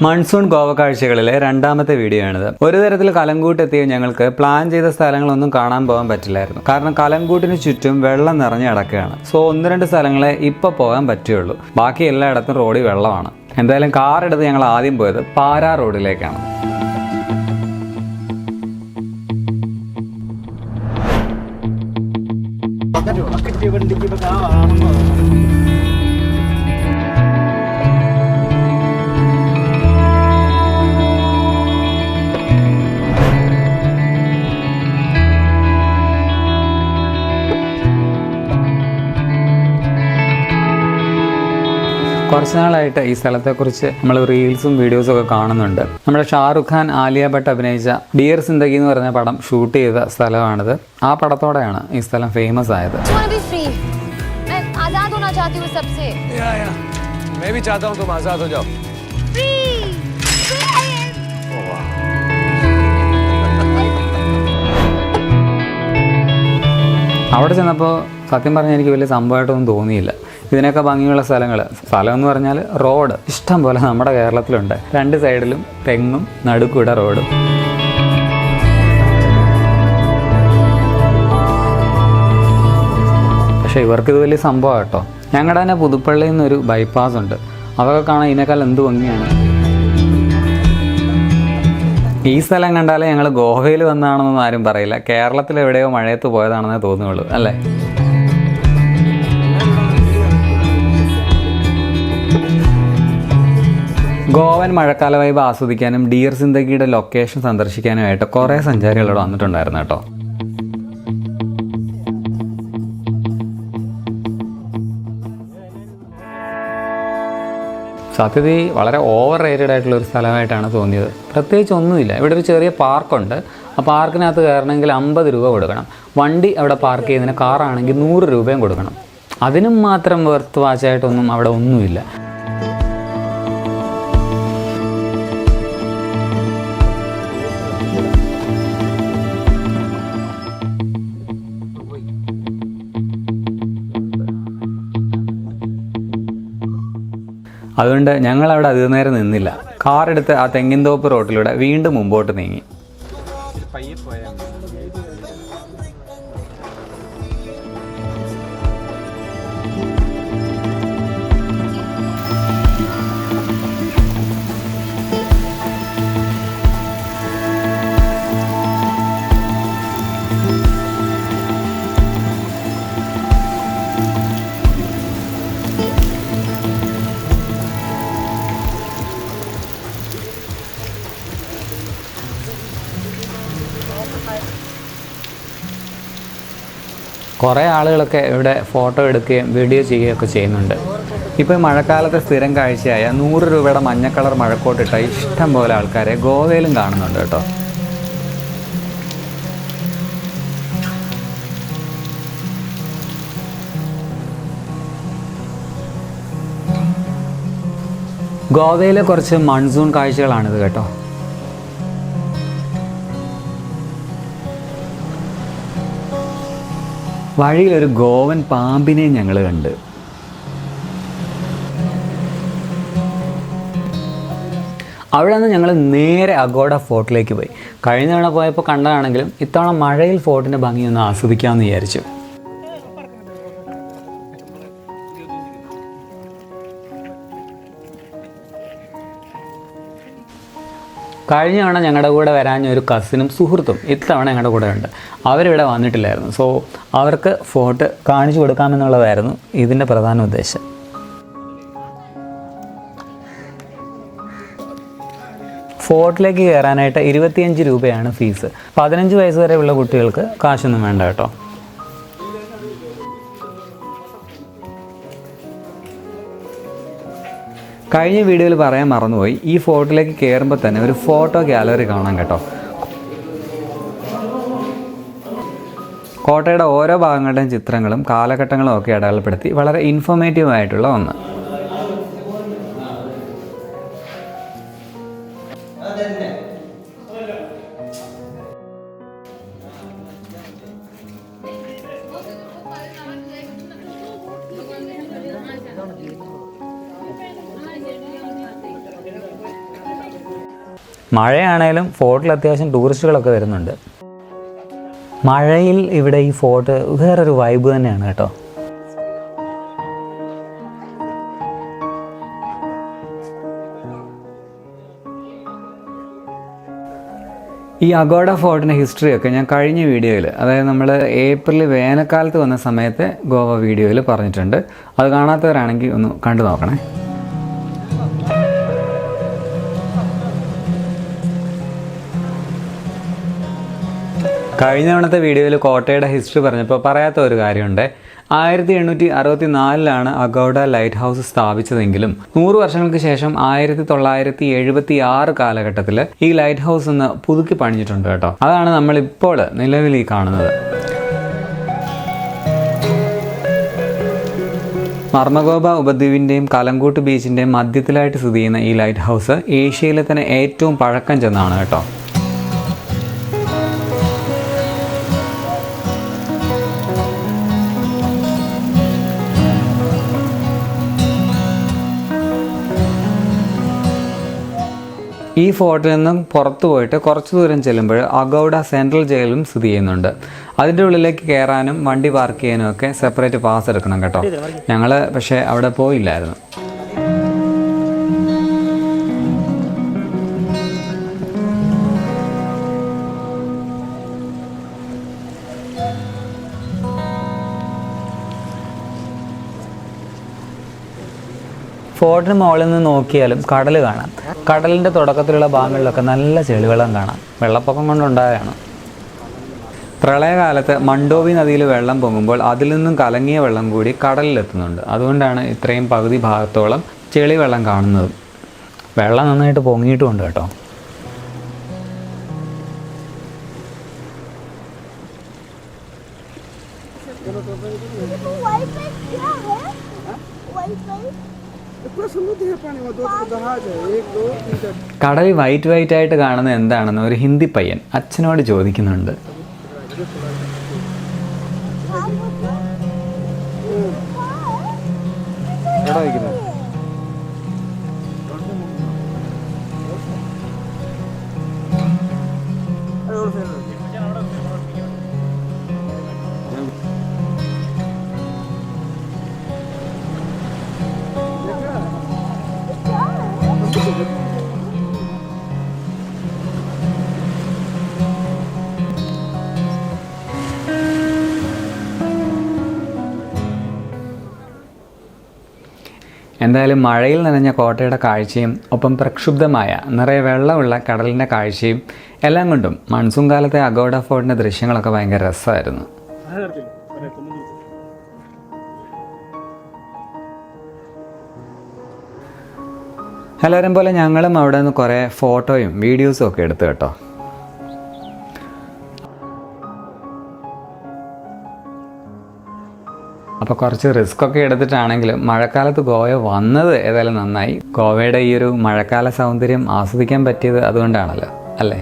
Monsoon Goa കാഴ്ചകളിലെ രണ്ടാമത്തെ video ആണിത്. ഒരു തരത്തിൽ കലങ്കൂട്ടെത്തിയ ഞങ്ങൾക്ക് പ്ലാൻ ചെയ്ത സ്ഥലങ്ങളൊന്നും കാണാൻ പോകാൻ പറ്റില്ലായിരുന്നു. കാരണം കലങ്കൂട്ടിന് ചുറ്റും വെള്ളം നിറഞ്ഞു കിടക്കുകയാണ്. സോ 1-2 സ്ഥലങ്ങളെ ഇപ്പോൾ പോകാൻ പറ്റുകയുള്ളൂ. ബാക്കി എല്ലായിടത്തും റോഡിൽ വെള്ളമാണ്. എന്തായാലും കാർ എടുത്ത് ഞങ്ങൾ ആദ്യം പോയത് പാരാ റോഡിലേക്കാണ്. കുറച്ച് നാളായിട്ട് ഈ സ്ഥലത്തെക്കുറിച്ച് നമ്മൾ റീൽസും വീഡിയോസും ഒക്കെ കാണുന്നുണ്ട്. നമ്മുടെ ഷാറുഖ് ഖാൻ, ആലിയ ഭട്ട് അഭിനയിച്ച ഡിയർ സിന്ദഗി എന്ന് പറഞ്ഞ പടം ഷൂട്ട് ചെയ്ത സ്ഥലമാണിത്. ആ പടത്തോടെയാണ് ഈ സ്ഥലം ഫേമസ് ആയത്. അവിടെ ചെന്നപ്പോൾ സത്യം പറഞ്ഞാൽ എനിക്ക് വലിയ സംഭവമായിട്ടൊന്നും തോന്നിയില്ല. ഇതിനൊക്കെ ഭംഗിയുള്ള സ്ഥലം എന്ന് പറഞ്ഞാൽ റോഡ് ഇഷ്ടം പോലെ നമ്മുടെ കേരളത്തിലുണ്ട്. 2 സൈഡിലും തെങ്ങും നടുക്കൂടെ റോഡും. പക്ഷേ ഇവർക്കിത് വലിയ സംഭവം കേട്ടോ. ഞങ്ങളുടെ തന്നെ പുതുപ്പള്ളിയിൽ നിന്നൊരു ബൈപ്പാസ് ഉണ്ട്. അതൊക്കെ കാണാൻ ഇതിനേക്കാൾ എന്ത് ഭംഗിയാണ്. ഈ സ്ഥലം കണ്ടാലേ ഞങ്ങൾ ഗോവയിൽ വന്നതാണെന്നൊന്നും ആരും പറയില്ല. കേരളത്തിൽ എവിടെയോ മഴയത്ത് പോയതാണെന്നേ തോന്നുള്ളൂ അല്ലേ. ഗോവൻ മഴക്കാല വൈബ് ആസ്വദിക്കാനും ഡിയർ സിന്ദഗിയുടെ ലൊക്കേഷൻ സന്ദർശിക്കാനുമായിട്ട് കുറേ സഞ്ചാരികൾ ഇവിടെ വന്നിട്ടുണ്ടായിരുന്നു കേട്ടോ. സത്യത്തിൽ വളരെ ഓവർ റേറ്റഡ് ആയിട്ടുള്ള ഒരു സ്ഥലമായിട്ടാണ് തോന്നിയത്. പ്രത്യേകിച്ച് ഒന്നുമില്ല. ഇവിടെ ഒരു ചെറിയ പാർക്കുണ്ട്. ആ പാർക്കിനകത്ത് കയറണമെങ്കിൽ 50 രൂപ കൊടുക്കണം. വണ്ടി അവിടെ പാർക്ക് ചെയ്യുന്നതിന് കാറാണെങ്കിൽ 100 രൂപയും കൊടുക്കണം. അതിനും മാത്രം വെർത്ത് വാച്ചായിട്ടൊന്നും അവിടെ ഒന്നുമില്ല. അതുകൊണ്ട് ഞങ്ങളവിടെ അധികം നേരം നിന്നില്ല. കാറെടുത്ത് ആ തെങ്ങിൻതോപ്പ് റോട്ടിലൂടെ വീണ്ടും മുമ്പോട്ട് നീങ്ങി. കുറേ ആളുകളൊക്കെ ഇവിടെ ഫോട്ടോ എടുക്കുകയും വീഡിയോ ചെയ്യുകയൊക്കെ ചെയ്യുന്നുണ്ട്. ഇപ്പോൾ മഴക്കാലത്തെ സ്ഥിരം കാഴ്ചയായ 100 രൂപയുടെ മഞ്ഞ കളർ മഴക്കോട്ടിട്ട ഇഷ്ടം പോലെ ആൾക്കാരെ ഗോവയിലും കാണുന്നുണ്ട് കേട്ടോ. ഗോവയിലെ കുറച്ച് മൺസൂൺ കാഴ്ചകളാണിത് കേട്ടോ. വഴിയിലൊരു ഗോവൻ പാമ്പിനെ ഞങ്ങൾ കണ്ട്. അവിടെ നിന്ന് ഞങ്ങൾ നേരെ അഗോഡ ഫോർട്ടിലേക്ക് പോയി. കഴിഞ്ഞ തവണ പോയപ്പോൾ കണ്ടതാണെങ്കിലും ഇത്തവണ മഴയിൽ ഫോർട്ടിൻ്റെ ഭംഗിയൊന്ന് ആസ്വദിക്കാമെന്ന് വിചാരിച്ചു. കഴിഞ്ഞ തവണ ഞങ്ങളുടെ കൂടെ വരാഞ്ഞ ഒരു കസിനും സുഹൃത്തും ഇത്തവണ ഞങ്ങളുടെ കൂടെ ഉണ്ട്. അവരിവിടെ വന്നിട്ടില്ലായിരുന്നു. സോ അവർക്ക് ഫോർട്ട് കാണിച്ചു കൊടുക്കാമെന്നുള്ളതായിരുന്നു ഇതിൻ്റെ പ്രധാന ഉദ്ദേശം. ഫോർട്ടിലേക്ക് കയറാനായിട്ട് 25 രൂപയാണ് ഫീസ്. 15 വയസ്സ് വരെയുള്ള കുട്ടികൾക്ക് കാശൊന്നും വേണ്ട കേട്ടോ. കഴിഞ്ഞ വീഡിയോയിൽ പറയാൻ മറന്നുപോയി, ഈ ഫോർട്ടിലേക്ക് കയറുമ്പോൾ തന്നെ ഒരു ഫോട്ടോ ഗാലറി കാണാം കേട്ടോ. കോട്ടയുടെ ഓരോ ഭാഗങ്ങളുടെയും ചിത്രങ്ങളും കാലഘട്ടങ്ങളും ഒക്കെ അടയാളപ്പെടുത്തി വളരെ ഇൻഫോർമേറ്റീവ് ആയിട്ടുള്ള ഒന്ന്. മഴയാണേലും ഫോർട്ടിൽ അത്യാവശ്യം ടൂറിസ്റ്റുകളൊക്കെ വരുന്നുണ്ട്. മഴയിൽ ഇവിടെ ഈ ഫോർട്ട് വേറൊരു വൈബ് തന്നെയാണ് കേട്ടോ. ഈ അഗോഡ ഫോർട്ടിൻ്റെ ഹിസ്റ്ററിയൊക്കെ ഞാൻ കഴിഞ്ഞ വീഡിയോയിൽ, അതായത് നമ്മൾ ഏപ്രിൽ വേനൽക്കാലത്ത് വന്ന സമയത്ത് ഗോവ വീഡിയോയിൽ പറഞ്ഞിട്ടുണ്ട്. അത് കാണാത്തവരാണെങ്കിൽ ഒന്ന് കണ്ടു നോക്കണേ. കഴിഞ്ഞ തവണത്തെ വീഡിയോയിൽ കോട്ടയുടെ ഹിസ്റ്ററി പറഞ്ഞപ്പോൾ പറയാത്ത ഒരു കാര്യമുണ്ട്. 1864 അഗോഡ ലൈറ്റ് ഹൗസ് സ്ഥാപിച്ചതെങ്കിലും 100 വർഷങ്ങൾക്ക് ശേഷം 1976 കാലഘട്ടത്തിൽ ഈ ലൈറ്റ് ഹൗസ് ഒന്ന് പുതുക്കി പണിഞ്ഞിട്ടുണ്ട് കേട്ടോ. അതാണ് നമ്മളിപ്പോൾ നിലവിൽ ഈ കാണുന്നത്. മർമഗോബ ഉപദ്വീപിൻ്റെയും കലങ്കൂട്ട് ബീച്ചിൻ്റെയും മധ്യത്തിലായിട്ട് സ്ഥിതി ചെയ്യുന്ന ഈ ലൈറ്റ് ഹൗസ് ഏഷ്യയിലെ തന്നെ ഏറ്റവും പഴക്കം ചെന്നാണ് കേട്ടോ. ഈ ഫോർട്ടിൽ നിന്നും പുറത്തു പോയിട്ട് കുറച്ച് ദൂരം ചെല്ലുമ്പോൾ അഗൗഡ സെൻട്രൽ ജയിലും സ്ഥിതി ചെയ്യുന്നുണ്ട്. അതിൻ്റെ ഉള്ളിലേക്ക് കയറാനും വണ്ടി പാർക്ക് ചെയ്യാനും ഒക്കെ സെപ്പറേറ്റ് പാസ് എടുക്കണം കേട്ടോ. ഞങ്ങൾ പക്ഷേ അവിടെ പോയില്ലായിരുന്നു. ഫോർട്ടിന് മുകളിൽ നിന്ന് നോക്കിയാലും കടൽ കാണാം. കടലിൻ്റെ തുടക്കത്തിലുള്ള ഭാഗങ്ങളിലൊക്കെ നല്ല ചെളിവെള്ളം കാണാം. വെള്ളപ്പൊക്കം കൊണ്ടുണ്ടായതാണ്. പ്രളയകാലത്ത് മണ്ടോവി നദിയിൽ വെള്ളം പൊങ്ങുമ്പോൾ അതിൽ നിന്നും കലങ്ങിയ വെള്ളം കൂടി കടലിലെത്തുന്നുണ്ട്. അതുകൊണ്ടാണ് ഇത്രയും പകുതി ഭാഗത്തോളം ചെളി വെള്ളം കാണുന്നത്. വെള്ളം നന്നായിട്ട് പൊങ്ങിയിട്ടുമുണ്ട് കേട്ടോ. കടൽ വൈറ്റ് ആയിട്ട് കാണുന്നത് എന്താണെന്ന് ഒരു ഹിന്ദി പയ്യൻ അച്ഛനോട് ചോദിക്കുന്നുണ്ട്. എന്തായാലും മഴയിൽ നനഞ്ഞ കോട്ടയുടെ കാഴ്ചയും ഒപ്പം പ്രക്ഷുബ്ധമായ നിറയെ വെള്ളമുള്ള കടലിൻ്റെ കാഴ്ചയും എല്ലാം കൊണ്ടും മൺസൂൺ കാലത്തെ അഗോഡ ഫോർട്ടിൻ്റെ ദൃശ്യങ്ങളൊക്കെ ഭയങ്കര രസമായിരുന്നു. എല്ലാവരും പോലെ ഞങ്ങളും അവിടെ നിന്ന് കുറേ ഫോട്ടോയും വീഡിയോസും ഒക്കെ എടുത്തു കേട്ടോ. അപ്പോൾ കുറച്ച് റിസ്ക് ഒക്കെ എടുത്തിട്ടാണെങ്കിലും മഴക്കാലത്ത് ഗോവ വന്നത് ഏതായാലും നന്നായി. ഗോവയുടെ ഈ ഒരു മഴക്കാല സൗന്ദര്യം ആസ്വദിക്കാൻ പറ്റിയത് അതുകൊണ്ടാണല്ലോ, അല്ലേ?